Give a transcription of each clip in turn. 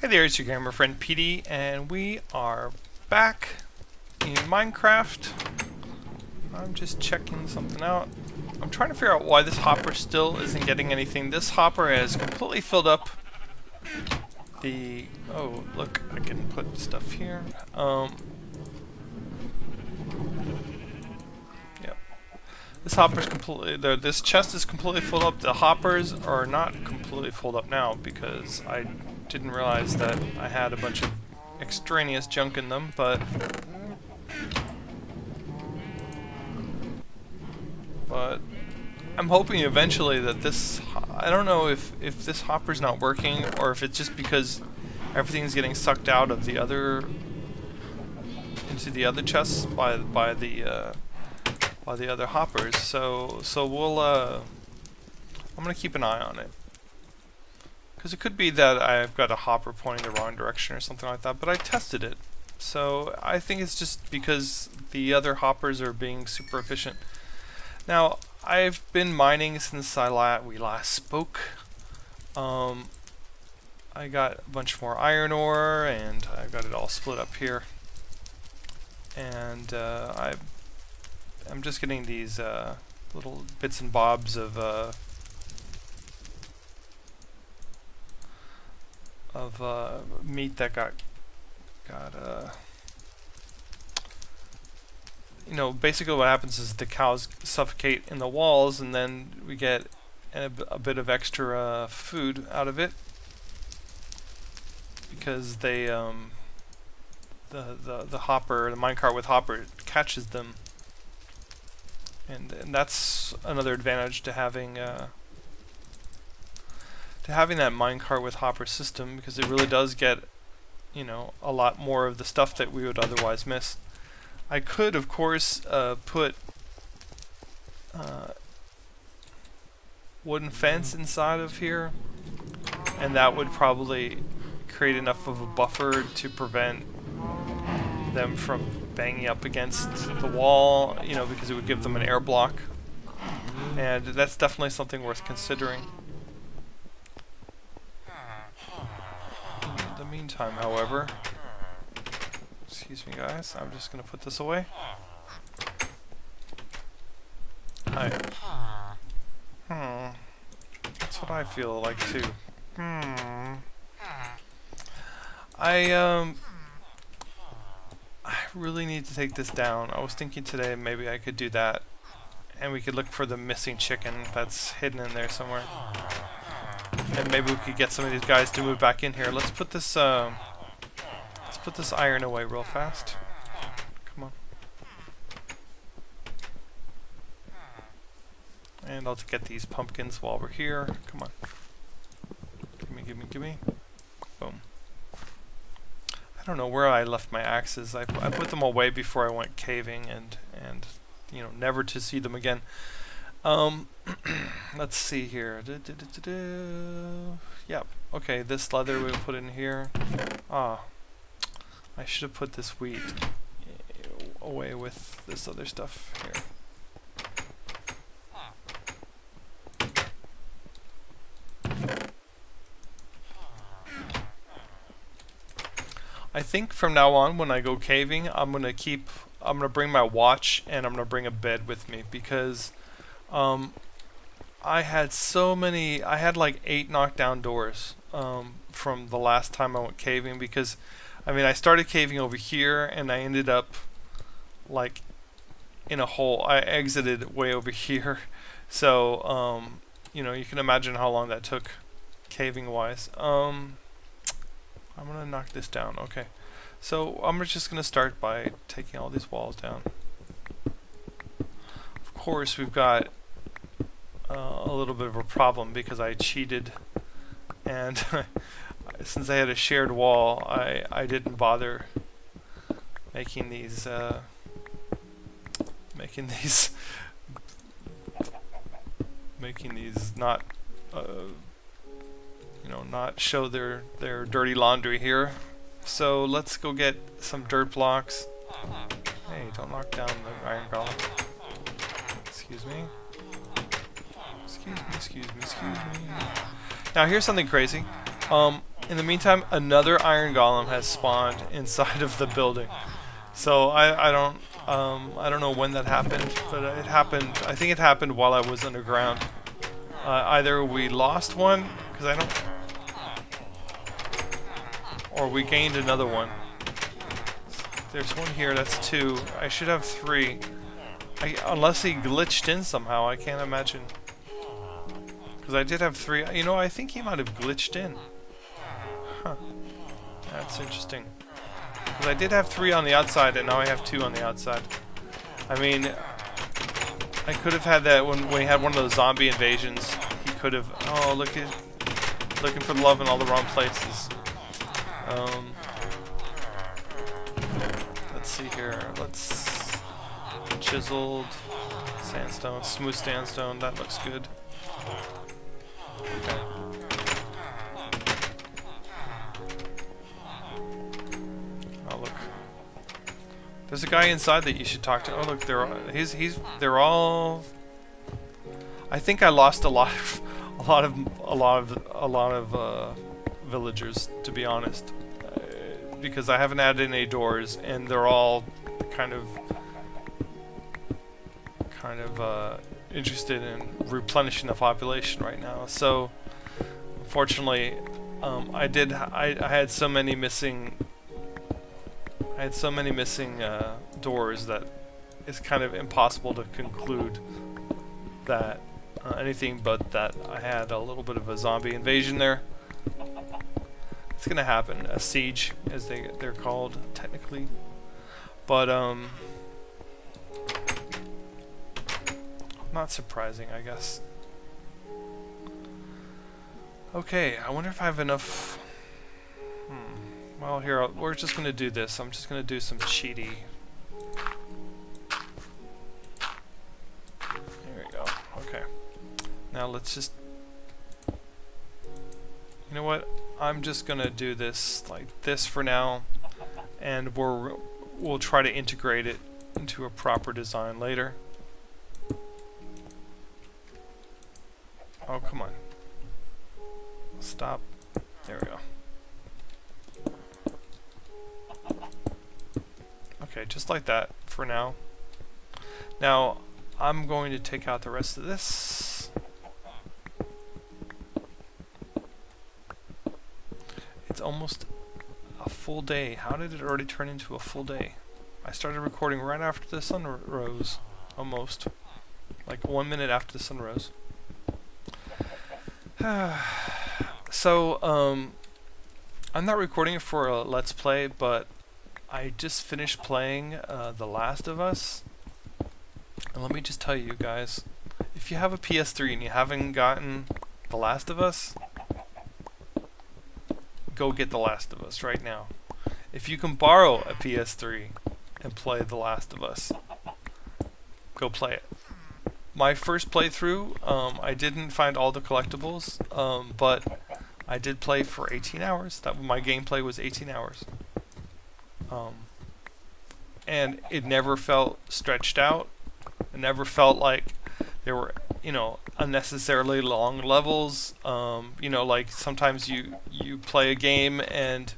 Hey there, it's your gamer friend Peadee, and we are back in Minecraft. I'm just checking something out. I'm trying to figure out why this hopper still isn't getting anything. This hopper has completely filled up the... Oh, look, I can put stuff here. Yep. This hopper's completely... This chest is completely filled up. The hoppers are not completely filled up now because I didn't realize that I had a bunch of extraneous junk in them, but I'm hoping eventually that this, I don't know if this hopper's not working or if it's just because everything's getting sucked out of the other, into the other chests by the other hoppers. So we'll I'm gonna keep an eye on it. Because it could be that I've got a hopper pointing the wrong direction or something like that, but I tested it. So I think it's just because the other hoppers are being super efficient. Now, I've been mining since we last spoke. I got a bunch more iron ore, and I've got it all split up here. And I'm just getting these little bits and bobs of meat that got you know, basically what happens is the cows suffocate in the walls, and then we get a bit of extra food out of it because they the hopper, the minecart with hopper, catches them, and that's another advantage to having that minecart with hopper system, because it really does get, you know, a lot more of the stuff that we would otherwise miss. I could, of course, put wooden fence inside of here, and that would probably create enough of a buffer to prevent them from banging up against the wall, you know, because it would give them an air block, and that's definitely something worth considering. In the meantime, however, excuse me guys, I'm just gonna put this away. That's what I feel like too. I really need to take this down. I was thinking today maybe I could do that, and we could look for the missing chicken that's hidden in there somewhere. And maybe we could get some of these guys to move back in here. Let's put this iron away real fast. Come on. And I'll get these pumpkins while we're here. Come on. Gimme. Boom. I don't know where I left my axes. I put them away before I went caving, and you know, never to see them again. Let's see here. Yep. Okay, this leather we'll put in here. Ah, I should have put this wheat away with this other stuff here. I think from now on, when I go caving, I'm gonna bring my watch, and I'm gonna bring a bed with me, because I had like 8 knockdown doors from the last time I went caving, because I mean, I started caving over here and I ended up like in a hole. I exited way over here, so you know, you can imagine how long that took caving wise. I'm gonna knock this down. Okay, so I'm just gonna start by taking all these walls down. Of course, we've got a little bit of a problem because I cheated, and since I had a shared wall, I didn't bother making these not you know, not show their dirty laundry here. So let's go get some dirt blocks. Hey, don't knock down the iron golem. Excuse me. Excuse me. Now here's something crazy. In the meantime, another iron golem has spawned inside of the building. So I don't know when that happened, but it happened. I think it happened while I was underground. Either we lost one, because I don't, or we gained another one. There's one here. That's 2. I should have 3. Unless he glitched in somehow, I can't imagine. Because I did have 3. You know, I think he might have glitched in. Huh. That's interesting. Because I did have 3 on the outside, and now I have 2 on the outside. I mean, I could have had that when we had one of those zombie invasions. He could have. Oh, look at looking for love in all the wrong places. Let's see here. Let's chiseled sandstone, smooth sandstone. That looks good. Okay. Oh look. There's a guy inside that you should talk to. Oh look, they're all. I think I lost a lot of villagers, to be honest, because I haven't added any doors, and they're all kind of interested in replenishing the population right now. So, unfortunately, I had so many missing. I had so many missing doors that it's kind of impossible to conclude that anything but that I had a little bit of a zombie invasion there. It's gonna happen, a siege, as they're called technically, but not surprising, I guess. Okay, I wonder if I have enough. Well, here, we're just gonna do this. I'm just gonna do some Peadee. There we go. Okay. Now let's just. You know what? I'm just gonna do this like this for now, and we'll try to integrate it into a proper design later. Oh, come on. Stop. There we go. Okay, just like that for now. Now, I'm going to take out the rest of this. It's almost a full day. How did it already turn into a full day? I started recording right after the sun rose. Almost. Like 1 minute after the sun rose. So, I'm not recording it for a Let's Play, but I just finished playing The Last of Us. And let me just tell you guys, if you have a PS3 and you haven't gotten The Last of Us, go get The Last of Us right now. If you can borrow a PS3 and play The Last of Us, go play it. My first playthrough, I didn't find all the collectibles, but I did play for 18 hours. My gameplay was 18 hours. And it never felt stretched out. It never felt like there were, unnecessarily long levels. Like sometimes you play a game and,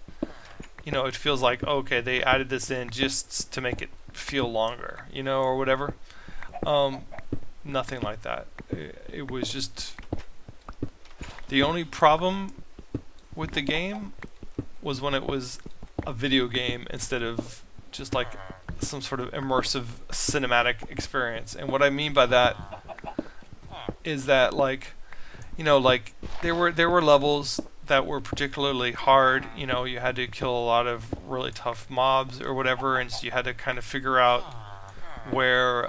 it feels like, okay, they added this in just to make it feel longer, or whatever. Nothing like that. It was just... The only problem with the game was when it was a video game instead of just like some sort of immersive cinematic experience. And what I mean by that is that, like, there were levels that were particularly hard. You had to kill a lot of really tough mobs or whatever, and so you had to kind of figure out where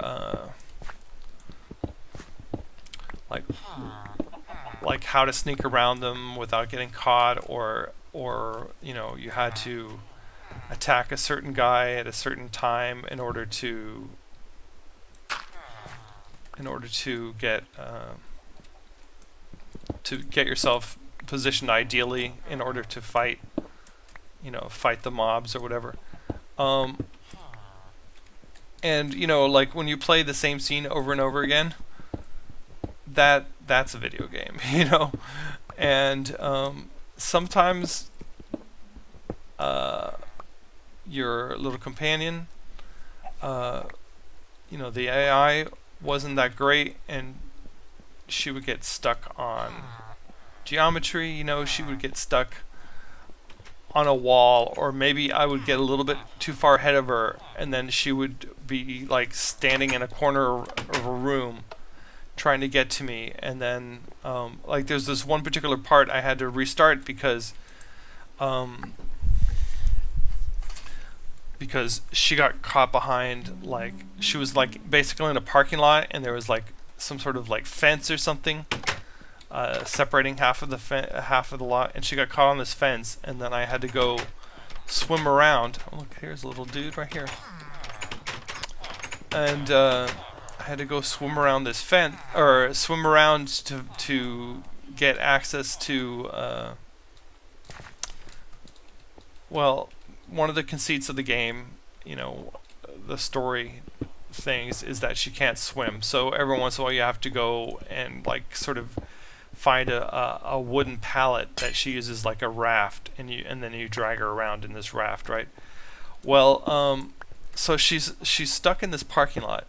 like how to sneak around them without getting caught, or you had to attack a certain guy at a certain time in order to get yourself positioned ideally in order to fight the mobs or whatever. And like when you play the same scene over and over again, that's a video game, and sometimes your little companion. You know, the AI wasn't that great, and she would get stuck on geometry. You know, she would get stuck on a wall, or maybe I would get a little bit too far ahead of her, and then she would be like standing in a corner of a room trying to get to me. And then like there's this one particular part I had to restart um, because she got caught behind, like she was like basically in a parking lot, and there was like some sort of like fence or something separating half of the lot, and she got caught on this fence, and then I had to go swim around. Oh, look, here's a little dude right here, and I had to go swim around this fence, or swim around to get access to well, one of the conceits of the game, you know, the story things is that she can't swim. So every once in a while you have to go and like sort of find a wooden pallet that she uses like a raft, and then you drag her around in this raft, right? Well, so she's stuck in this parking lot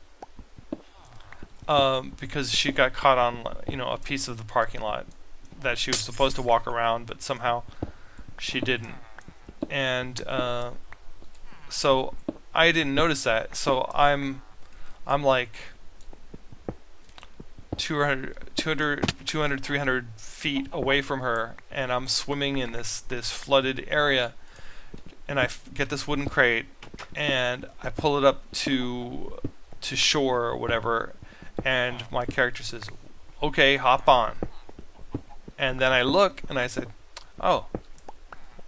because she got caught on, you know, a piece of the parking lot that she was supposed to walk around, but somehow she didn't. And so I didn't notice that. So I'm like 200, 300 feet away from her, and I'm swimming in this flooded area, and I get this wooden crate, and I pull it up to shore or whatever, and my character says, "Okay, hop on." And then I look and I said, "Oh,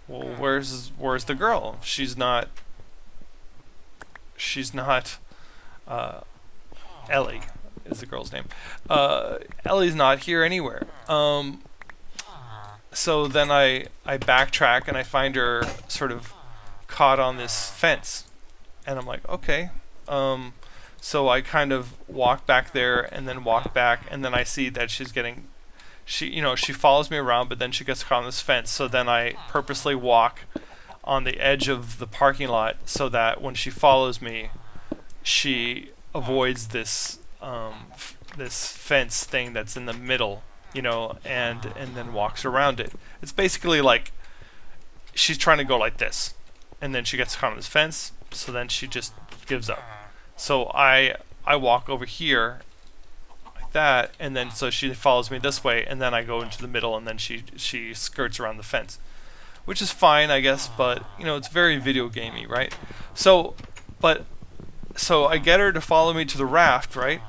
well, where's the girl? She's not Ellie is the girl's name. Ellie's not here anywhere." So then I backtrack, and I find her sort of caught on this fence, and I'm like, okay. So I kind of walk back there, and then walk back, and then I see that she follows me around, but then she gets caught on this fence. So then I purposely walk on the edge of the parking lot so that when she follows me, she avoids this this fence thing that's in the middle, you know, and then walks around it. It's basically like she's trying to go like this, and then she gets caught on this fence, so then she just gives up. So I walk over here like that, and then so she follows me this way, and then I go into the middle, and then she skirts around the fence, which is fine, I guess, but you know, it's very video gamey, right? So I get her to follow me to the raft, right?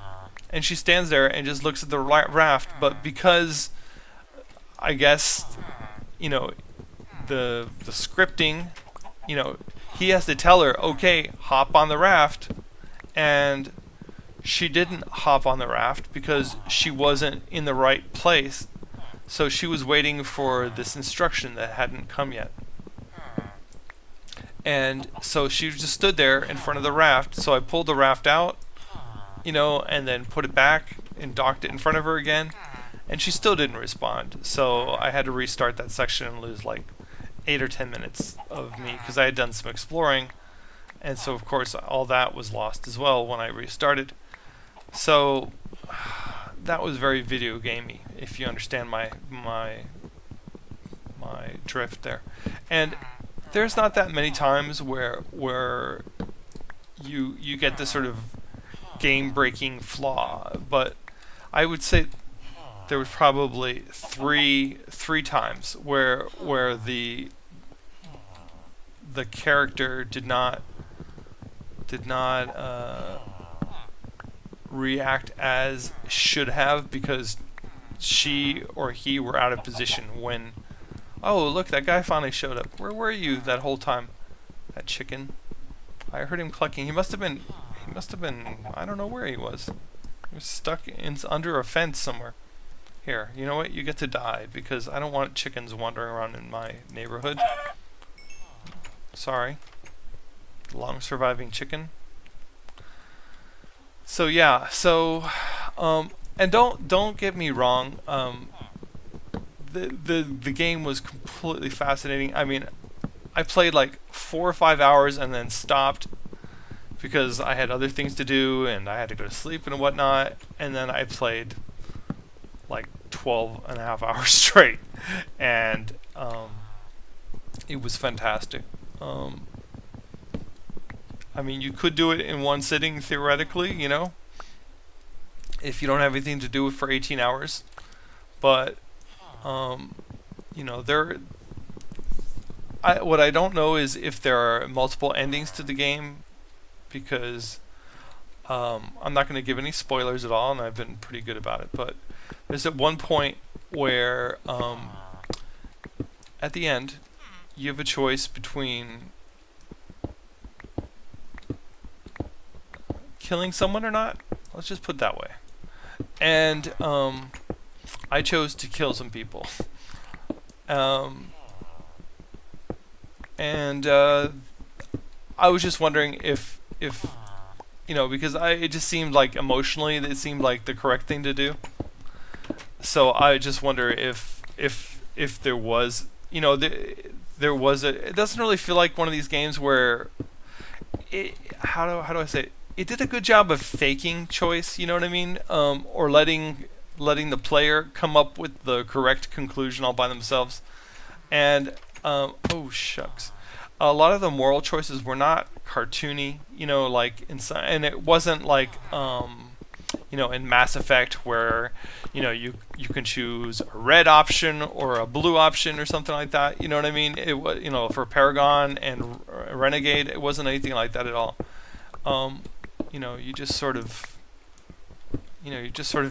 And she stands there and just looks at the raft, but because I guess, you know, the scripting, you know, he has to tell her, okay, hop on the raft, and she didn't hop on the raft because she wasn't in the right place. So she was waiting for this instruction that hadn't come yet. And so she just stood there in front of the raft. So I pulled the raft out, you know, and then put it back and docked it in front of her again. And she still didn't respond. So I had to restart that section and lose like 8 or 10 minutes of me because I had done some exploring. And so, of course, all that was lost as well when I restarted. So that was very video gamey, if you understand my drift there. And there's not that many times where you get this sort of game-breaking flaw, but I would say there was probably three times where the character did not react as should have because she or he were out of position when, oh look, that guy finally showed up. Where were you that whole time? That chicken. I heard him clucking. He must have been I don't know where he was. He was stuck under a fence somewhere. Here, you know what? You get to die because I don't want chickens wandering around in my neighborhood. Sorry. Long surviving chicken. So yeah, and don't get me wrong, the game was completely fascinating. I mean, I played like 4 or 5 hours and then stopped because I had other things to do and I had to go to sleep and whatnot. And then I played like 12 and a half hours straight, and it was fantastic. I mean, you could do it in one sitting theoretically, you know, if you don't have anything to do for 18 hours. But you know, what I don't know is if there are multiple endings to the game, because I'm not going to give any spoilers at all, and I've been pretty good about it. But there's at one point where at the end you have a choice between killing someone or not. Let's just put it that way. And I chose to kill some people. And I was just wondering if you know, because it just seemed like emotionally it seemed like the correct thing to do. So I just wonder if there was, you know, there was a. It doesn't really feel like one of these games where how do I say it? It did a good job of faking choice. You know what I mean? Or letting the player come up with the correct conclusion all by themselves. And oh shucks, a lot of the moral choices were not cartoony, you know, like inside, and it wasn't like you know, in Mass Effect where, you know, you can choose a red option or a blue option or something like that. You know what I mean? It was, you know, for Paragon and Renegade, it wasn't anything like that at all. You know, you just sort of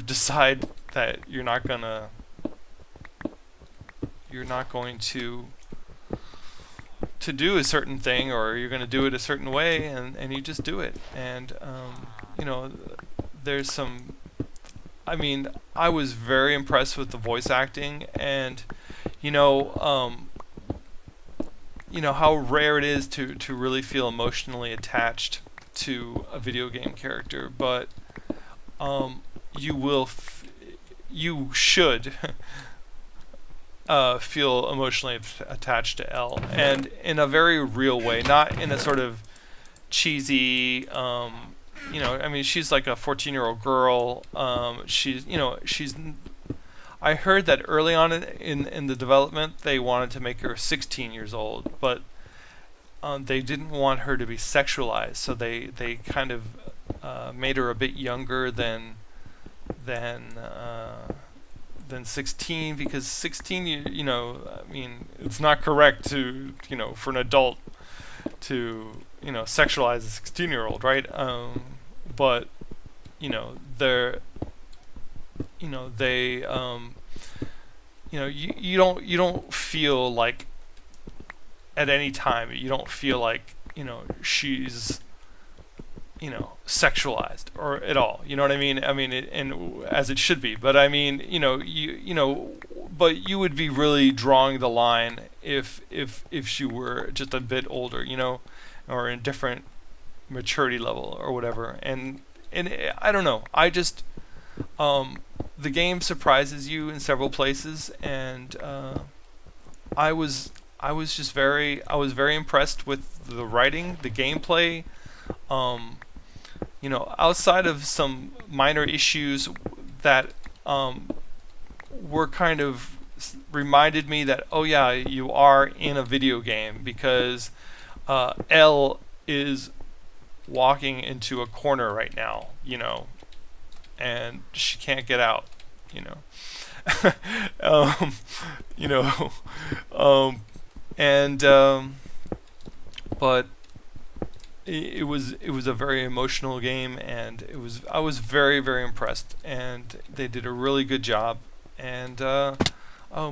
decide that you're not going to do a certain thing, or you're going to do it a certain way, and you just do it. And you know, there's some, I mean, I was very impressed with the voice acting, and you know how rare it is to really feel emotionally attached to a video game character, but you should feel emotionally attached to Elle, and in a very real way, not in a sort of cheesy, you know, I mean, she's like a 14-year-old girl. I heard that early on in the development they wanted to make her 16 years old, but they didn't want her to be sexualized, so they kind of made her a bit younger than 16, because 16, you know, I mean, it's not correct to, you know, for an adult to, you know, sexualize a 16-year-old, right? But you know, they you know, you don't feel like at any time, you don't feel like, you know, she's, you know, sexualized or at all. You know what I mean? I mean, and as it should be. But I mean, you know, but you would be really drawing the line if she were just a bit older, you know, or in different maturity level or whatever. And I don't know. I just the game surprises you in several places, and I was very impressed with the writing, the gameplay. You know, outside of some minor issues that were kind of reminded me that, oh yeah, you are in a video game, because Elle is walking into a corner right now, you know, and she can't get out, you know. You know, but it was a very emotional game, and I was very, very impressed, and they did a really good job. And oh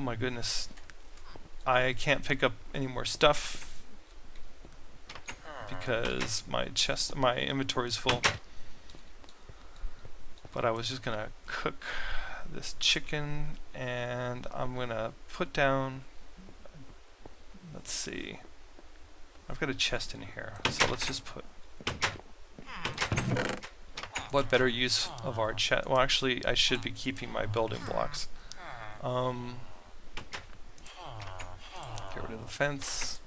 my goodness, I can't pick up any more stuff because my inventory is full. But I was just gonna cook this chicken, and I'm gonna put down, let's see, I've got a chest in here, so let's just put, what better use of our chest? Well, actually, I should be keeping my building blocks. Get rid of the fence.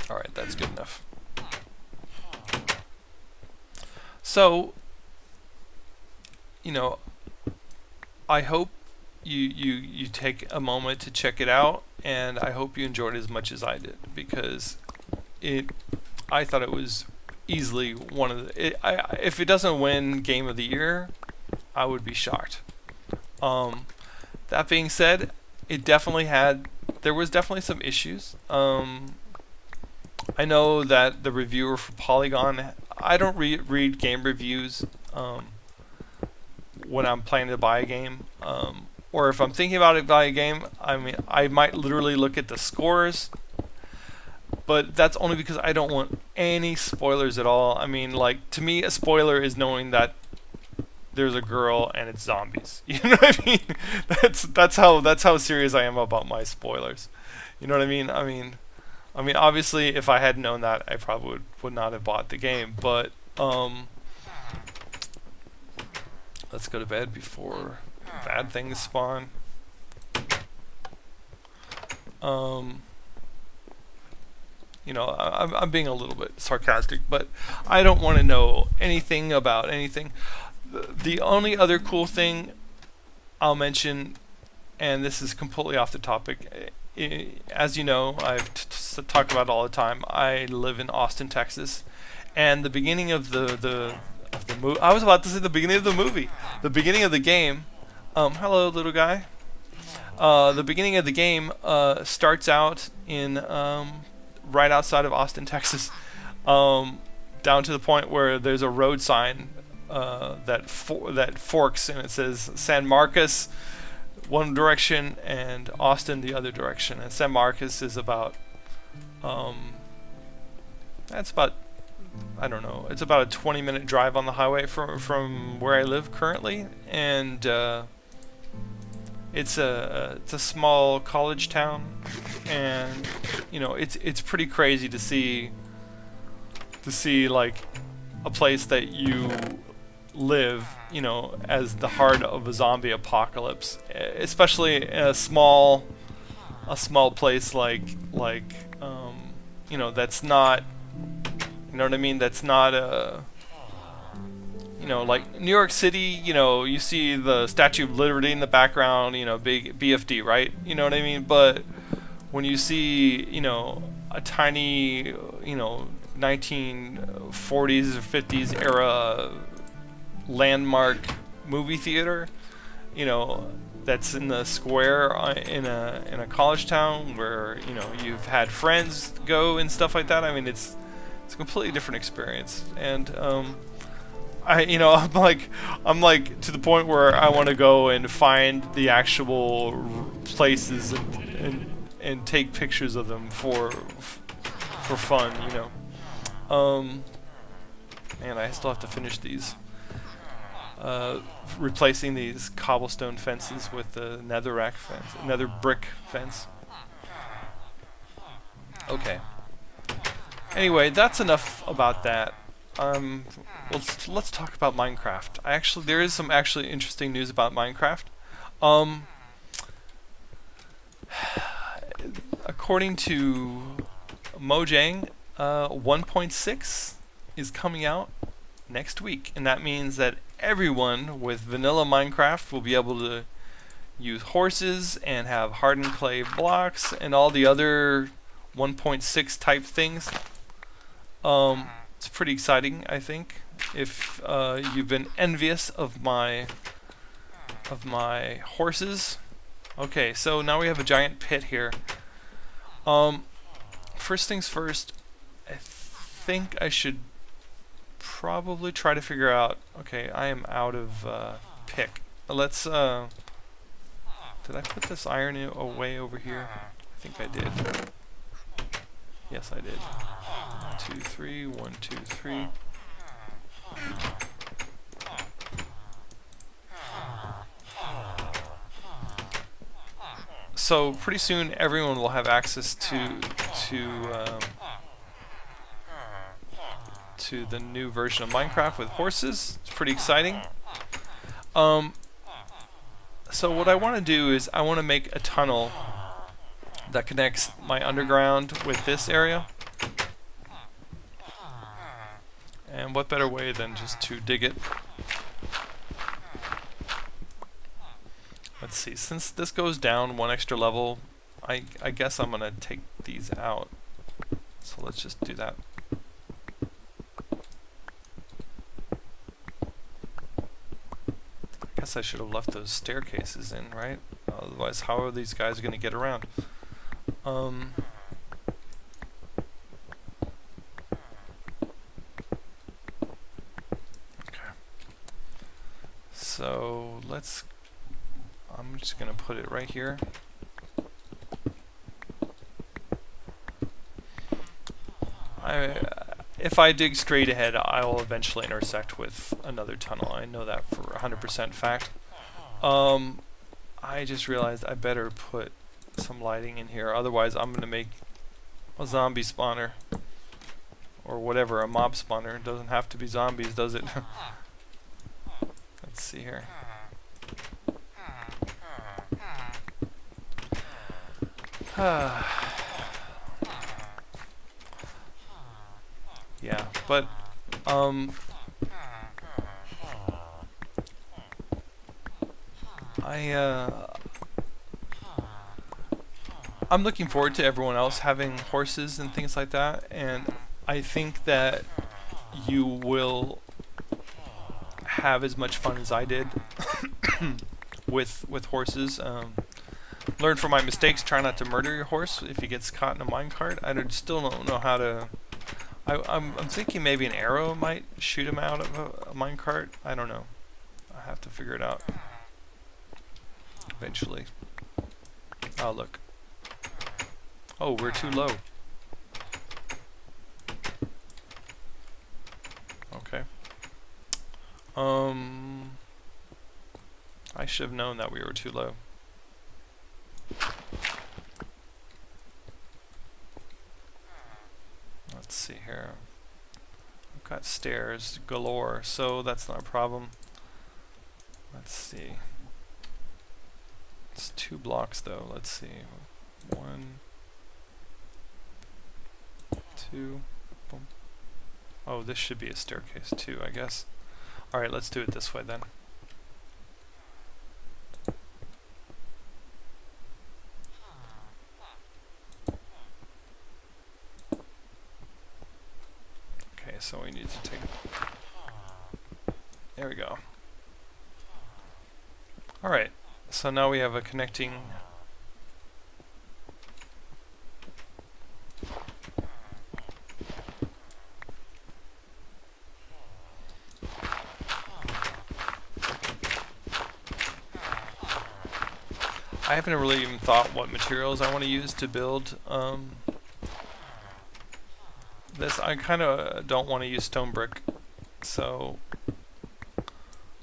Alright, that's good enough. So, you know, I hope you take a moment to check it out, and I hope you enjoyed it as much as I did, because I thought it was easily one of the... if it doesn't win Game of the Year, I would be shocked. That being said, there was definitely some issues. I know that the reviewer for Polygon, I don't read game reviews when I'm planning to buy a game, or if I'm thinking about it buy a game. I mean, I might literally look at the scores, but that's only because I don't want any spoilers at all. I mean, like, to me, a spoiler is knowing that there's a girl and it's zombies. You know what I mean? That's how serious I am about my spoilers. You know what I mean? I mean, obviously, if I had known that, I probably would not have bought the game. But let's go to bed before bad things spawn. You know, I'm being a little bit sarcastic, but I don't want to know anything about anything. The only other cool thing I'll mention, and this is completely off the topic, as you know, I've talked about it all the time. I live in Austin, Texas, and the beginning of the movie. I was about to say the beginning of the movie. The beginning of the game. Hello, little guy. The beginning of the game starts out in right outside of Austin, Texas, down to the point where there's a road sign that forks, and it says San Marcos one direction and Austin the other direction. And San Marcos is about that's about, I don't know, it's about a 20-minute drive on the highway from where I live currently, and it's a small college town, and you know, it's pretty crazy to see like a place that you live, you know, as the heart of a zombie apocalypse, especially in a small place like you know, that's not, you know what I mean, that's not a, you know, like New York City, you know, you see the Statue of Liberty in the background, you know, big BFD, right? You know what I mean? But when you see, you know, a tiny, you know, 1940s or 50s era landmark movie theater, you know, that's in the square in a college town where, you know, you've had friends go and stuff like that. I mean, it's a completely different experience, and you know, I'm like to the point where I want to go and find the actual places and take pictures of them for fun, you know. And I still have to finish these. Replacing these cobblestone fences with the nether brick fence. Okay. Anyway, that's enough about that. Let's talk about Minecraft. There is some actually interesting news about Minecraft. According to Mojang, 1.6 is coming out next week, and that means that everyone with vanilla Minecraft will be able to use horses and have hardened clay blocks and all the other 1.6 type things. It's pretty exciting, I think. If you've been envious of my horses. Okay, so now we have a giant pit here. First things first, I think I should probably try to figure out... Okay, I am out of pick. Let's... did I put this iron away over here? I think I did. Yes, I did. 1, 2, 3, 1, 2, 3. So pretty soon everyone will have access to the new version of Minecraft with horses. It's pretty exciting. So what I want to do is I want to make a tunnel that connects my underground with this area. And what better way than just to dig it? Let's see, since this goes down one extra level, I guess I'm gonna take these out. So let's just do that. I guess I should have left those staircases in, right? Otherwise, how are these guys gonna get around? So I'm just gonna put it right here. If I dig straight ahead, I will eventually intersect with another tunnel. I know that for 100% fact. I just realized I better put some lighting in here, otherwise I'm gonna make a zombie spawner. Or whatever, a mob spawner. It doesn't have to be zombies, does it? Let's see here. Yeah, but I'm looking forward to everyone else having horses and things like that, and I think that you will have as much fun as I did with horses. Learn from my mistakes. Try not to murder your horse if he gets caught in a minecart. I still don't know how to. I'm thinking maybe an arrow might shoot him out of a minecart. I don't know. I have to figure it out eventually. Oh look. Oh, we're too low. Okay. I should have known that we were too low. Let's see here. I've got stairs galore, so that's not a problem. Let's see. It's 2 blocks though. Let's see. 1, 2. Boom. Oh, this should be a staircase too, I guess. Alright, let's do it this way then. Okay, so we need to take... There we go. Alright, so now we have a connecting... I haven't really even thought what materials I want to use to build this. I kind of don't want to use stone brick, so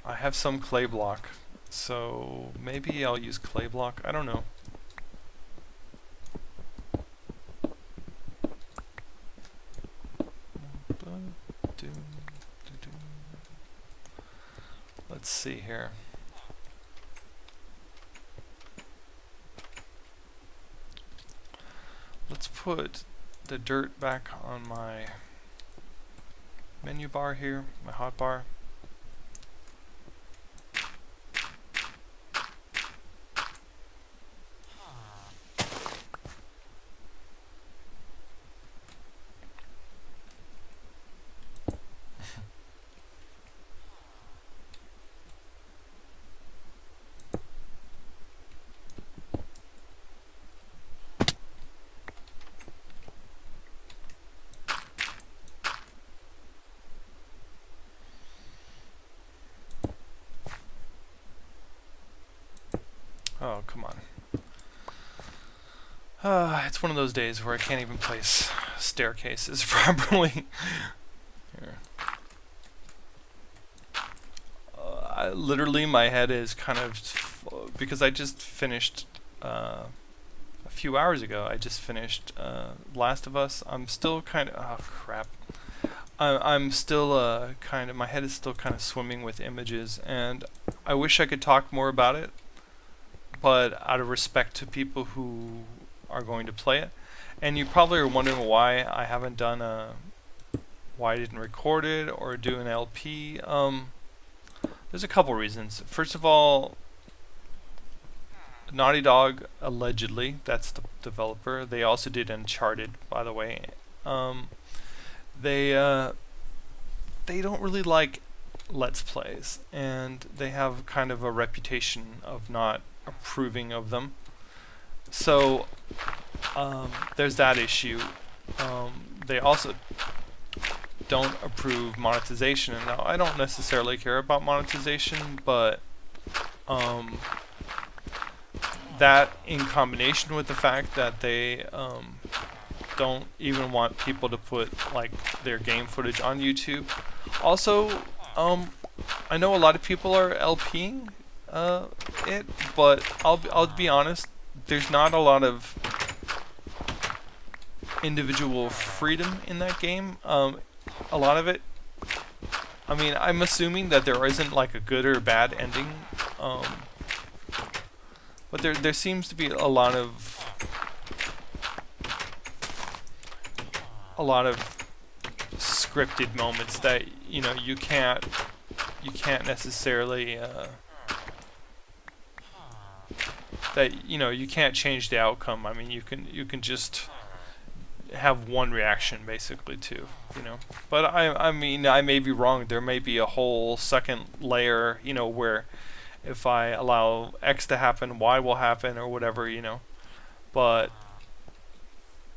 I have some clay block, so maybe I'll use clay block. I don't know. Let's see here. Let's put the dirt back on my menu bar here, my hot bar. Oh, come on. It's one of those days where I can't even place staircases properly. Here. Literally, my head is kind of... because I just finished... a few hours ago, I just finished Last of Us. I'm still kind of... Oh, crap. I'm still kind of... My head is still kind of swimming with images, and I wish I could talk more about it. But out of respect to people who are going to play it. And you probably are wondering why I haven't done why I didn't record it or do an LP. There's a couple reasons. First of all, Naughty Dog, allegedly, that's the developer. They also did Uncharted, by the way. They don't really like Let's Plays, and they have kind of a reputation of not approving of them. So there's that issue. They also don't approve monetization, and now I don't necessarily care about monetization, but that in combination with the fact that they don't even want people to put like their game footage on YouTube. Also, I know a lot of people are LPing it, but I'll be honest, there's not a lot of individual freedom in that game. A lot of it, I mean, I'm assuming that there isn't like a good or bad ending, but there seems to be a lot of scripted moments that you can't necessarily you can't change the outcome. I mean, you can just have one reaction basically to, but I mean, I may be wrong. There may be a whole second layer, where if I allow X to happen, Y will happen, or whatever, but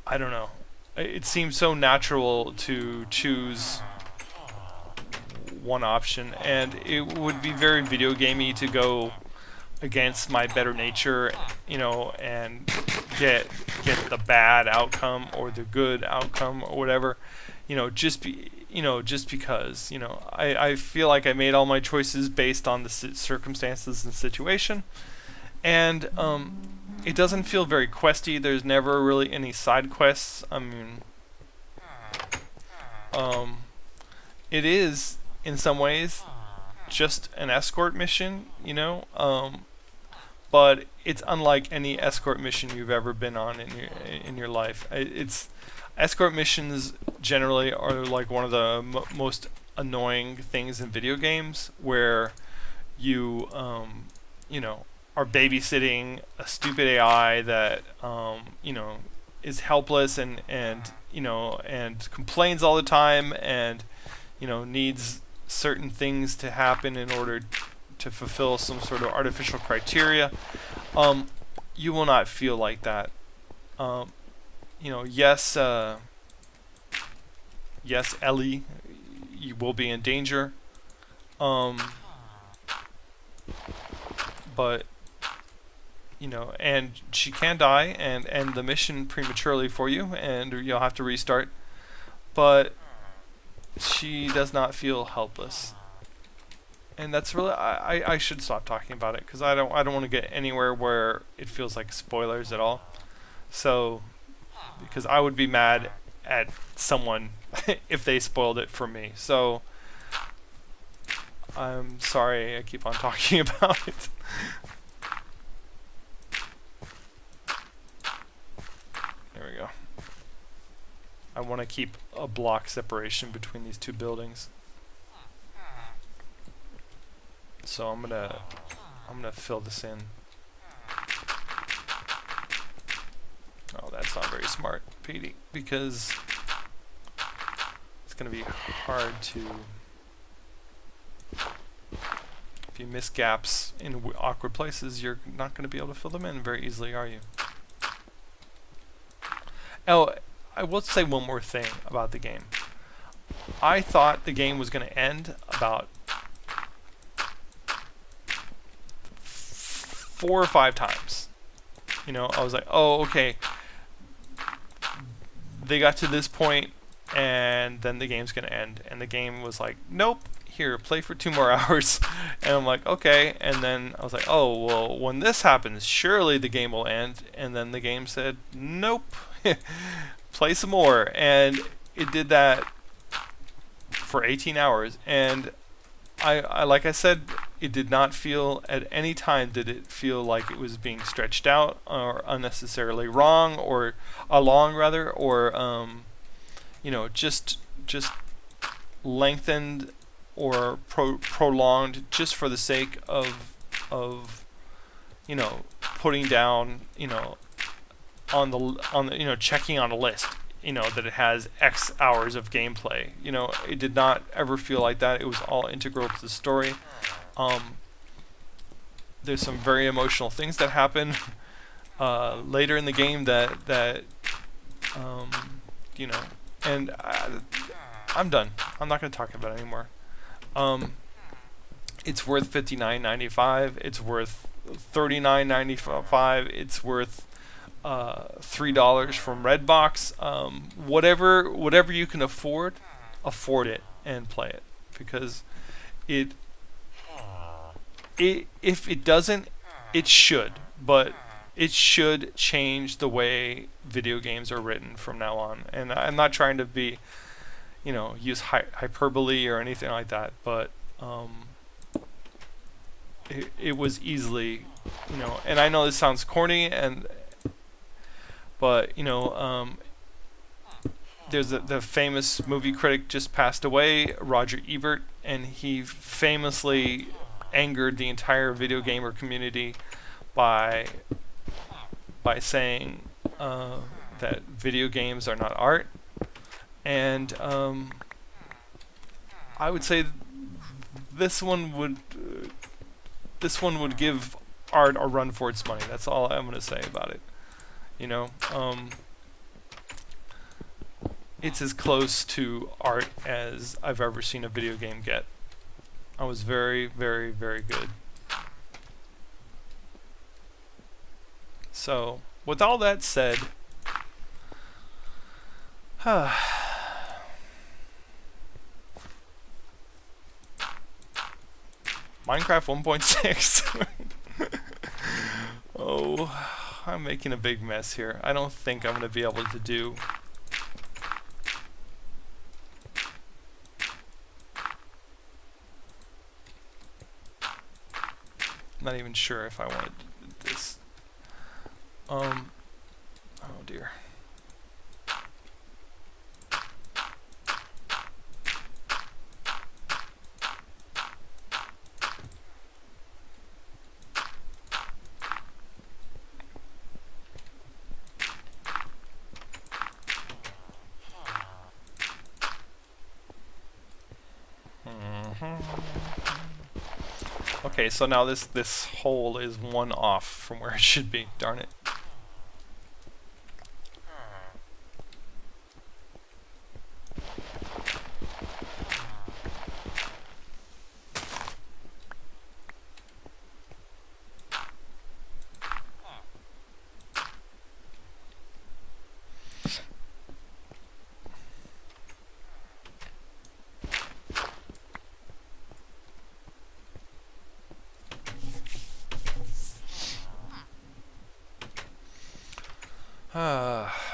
I don't know. It seems so natural to choose one option, and it would be very video gamey to go against my better nature, and get the bad outcome or the good outcome or whatever, just because I feel like I made all my choices based on the circumstances and situation, and it doesn't feel very questy. There's never really any side quests. I mean, it is in some ways just an escort mission, but it's unlike any escort mission you've ever been on in your life. It's escort missions generally are like one of the most annoying things in video games, where you are babysitting a stupid AI that is helpless and complains all the time, and needs certain things to happen in order to fulfill some sort of artificial criteria. You will not feel like that. Yes, Ellie, you will be in danger, but and she can die and end the mission prematurely for you, and you'll have to restart, but she does not feel helpless. And that's really, I should stop talking about it, because I don't want to get anywhere where it feels like spoilers at all. So, because I would be mad at someone if they spoiled it for me. So I'm sorry I keep on talking about it. There we go. I want to keep a block separation between these two buildings. So I'm gonna fill this in. Oh, that's not very smart, Peadee, because it's gonna be hard to. If you miss gaps in awkward places, you're not gonna be able to fill them in very easily, are you? Oh, I will say one more thing about the game. I thought the game was gonna end about 4 or 5 times. I was like, oh, okay. They got to this point, and then the game's gonna end. And the game was like, nope, here, play for 2 more hours. And I'm like, okay. And then I was like, oh, well, when this happens, surely the game will end. And then the game said, nope, play some more. And it did that for 18 hours. And I like I said it did not feel, at any time did it feel like it was being stretched out or unnecessarily wrong or along rather, or you know, just lengthened or prolonged just for the sake of you know, putting down, you know, on the you know, checking on a list, you know, that it has X hours of gameplay. You know, it did not ever feel like that. It was all integral to the story. There's some very emotional things that happen later in the game that you know, and I'm done. I'm not going to talk about it anymore. It's worth $59.95. It's worth $39.95. It's worth $3 from Redbox. Whatever you can afford it and play it, because if it doesn't, it should, but it should change the way video games are written from now on. And I'm not trying to be, you know, use hyperbole or anything like that, but it was easily, you know, and I know this sounds corny, but you know, there's the famous movie critic just passed away, Roger Ebert, and he famously angered the entire video gamer community by saying that video games are not art, and I would say this one would give art a run for its money. That's all I'm going to say about it. You know, it's as close to art as I've ever seen a video game get. I was very, very, very good. So, with all that said, Minecraft 1.6. Oh, I'm making a big mess here. I don't think I'm going to be able to do... I'm not even sure if I want this. Oh dear. Okay, so now this hole is one off from where it should be. Darn it.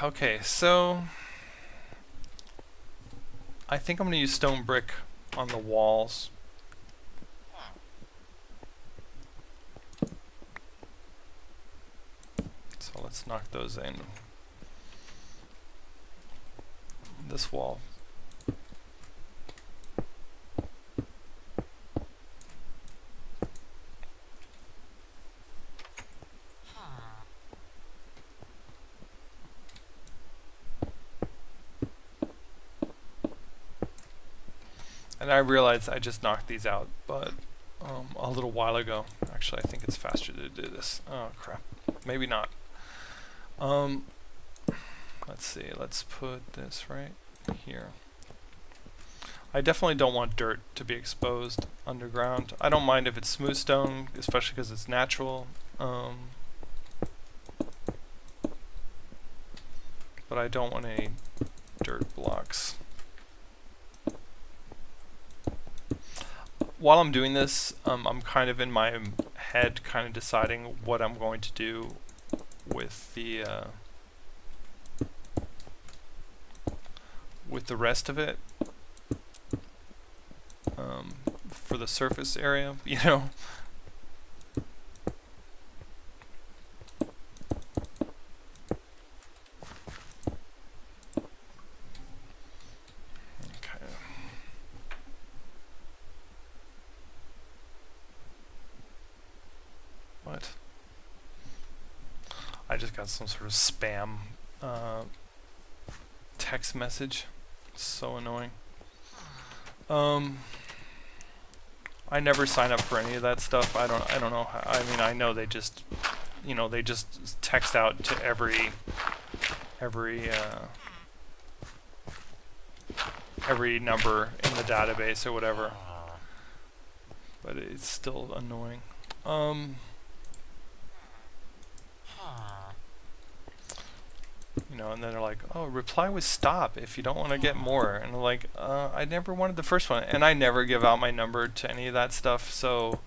Okay, so I think I'm going to use stone brick on the walls. So let's knock those in. This wall. And I realized I just knocked these out, but a little while ago. Actually, I think it's faster to do this. Oh crap, maybe not. Let's see. Let's put this right here. I definitely don't want dirt to be exposed underground. I don't mind if it's smooth stone, especially because it's natural. But I don't want any dirt blocks. While I'm doing this, I'm kind of in my head kind of deciding what I'm going to do with the rest of it. for the surface area, you know. What? I just got some sort of spam text message. So annoying. I never sign up for any of that stuff. I don't know how, I mean, I know they just, you know, they just text out to every number in the database or whatever. But it's still annoying. You know, and then they're like, oh, reply with stop if you don't want to get more. And I'm like, I never wanted the first one. And I never give out my number to any of that stuff. So,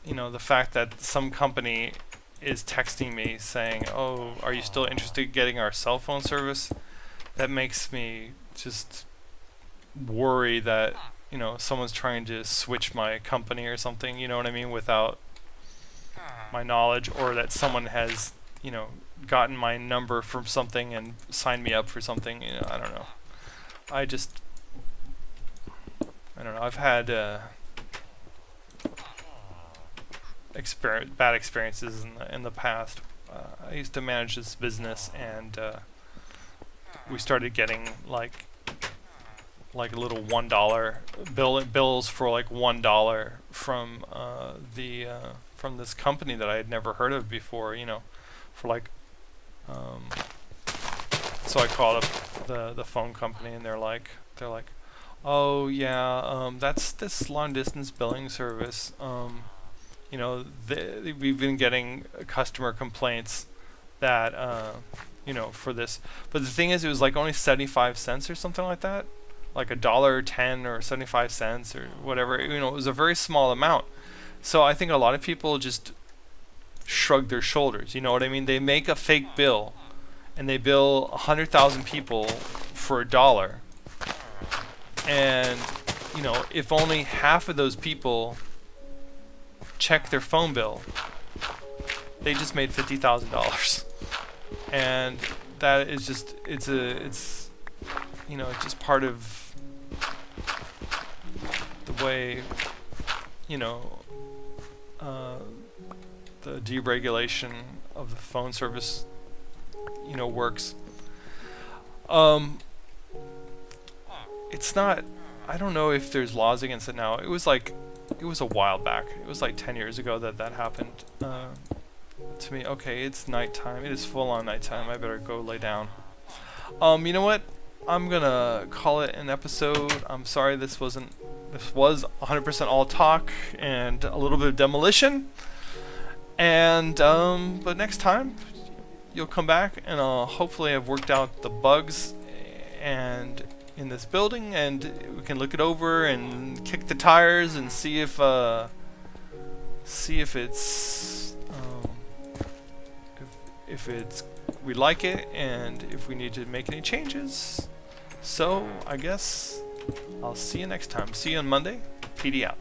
you know, the fact that some company is texting me saying, oh, are you still interested in getting our cell phone service? That makes me just worry that, you know, someone's trying to switch my company or something, you know what I mean, without my knowledge, or that someone has, you know, gotten my number from something and signed me up for something. You know, I don't know. I don't know. I've had bad experiences in the past. I used to manage this business, and we started getting like little $1 bills for like $1 from from this company that I had never heard of before. You know, for like. So I called up the phone company, and they're like, oh yeah, that's this long distance billing service. You know, we've been getting customer complaints that you know, for this, but the thing is, it was like only 75 cents or something like that, like $1.10 or 75 cents or whatever. You know, it was a very small amount. So I think a lot of people just shrug their shoulders. You know what I mean? They make a fake bill, and they bill 100,000 people for $1. And you know, if only half of those people check their phone bill, they just made $50,000. And that is just, it's you know, it's just part of the way, you know, the deregulation of the phone service, you know, works. It's not, I don't know if there's laws against it now. It was a while back. It was like 10 years ago that happened to me. Okay, it's nighttime. It is full on nighttime. I better go lay down. You know what? I'm gonna call it an episode. I'm sorry this was 100% all talk and a little bit of demolition. And but next time you'll come back, and hopefully I've worked out the bugs and in this building, and we can look it over and kick the tires and see if it's if it's we like it, and if we need to make any changes. So I guess I'll see you next time. See you on Monday. Peadee out.